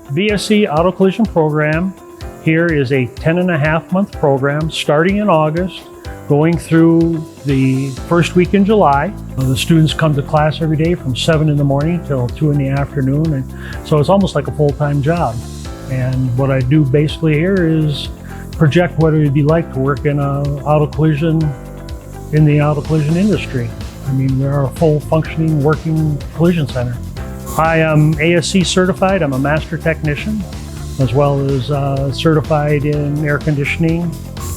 BSC Auto Collision Program here is a 10.5-month program starting in August, going through the first week in July. The students come to class every day from 7 in the morning till 2 in the afternoon, and so it's almost like a full-time job. And what I do basically here is project what it would be like to work in the auto collision industry. I mean, we are a full functioning working collision center. I am ASC certified. I'm a master technician, as well as certified in air conditioning.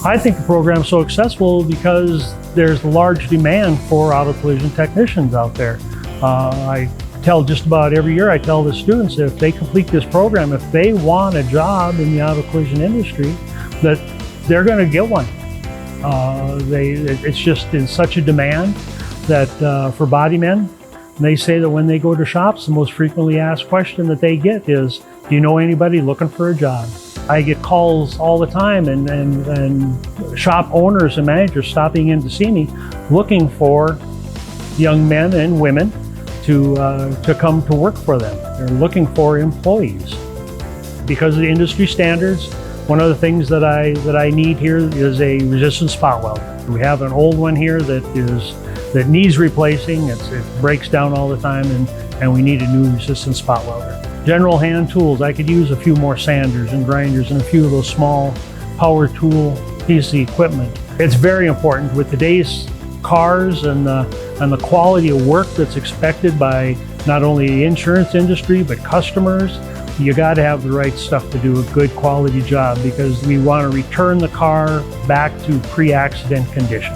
I think the program is so successful because there's a large demand for auto collision technicians out there. I tell just about every year, I tell the students if they complete this program, if they want a job in the auto collision industry, that they're going to get one. It's just in such a demand that for body men, they say that when they go to shops, the most frequently asked question that they get is, do you know anybody looking for a job? I get calls all the time and shop owners and managers stopping in to see me looking for young men and women to come to work for them. They're looking for employees. Because of the industry standards, one of the things that I need here is a resistant spot welder. We have an old one here that needs replacing. It breaks down all the time, and we need a new resistant spot welder. General hand tools, I could use a few more sanders and grinders and a few of those small power tool pieces of equipment. It's very important with today's cars and the quality of work that's expected by not only the insurance industry but customers. You got to have the right stuff to do a good quality job, because we want to return the car back to pre-accident condition.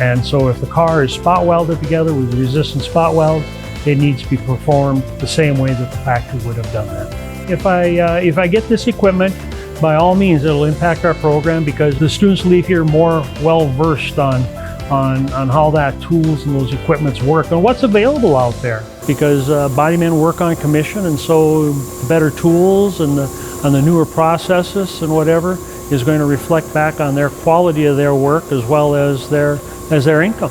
And so if the car is spot welded together with a resistant spot weld, it needs to be performed the same way that the factory would have done that. If I get this equipment, by all means it'll impact our program, because the students leave here more well versed on how that tools and those equipments work and what's available out there. Because body men work on commission, and so the better tools and the newer processes and whatever is going to reflect back on their quality of their work as well as their income.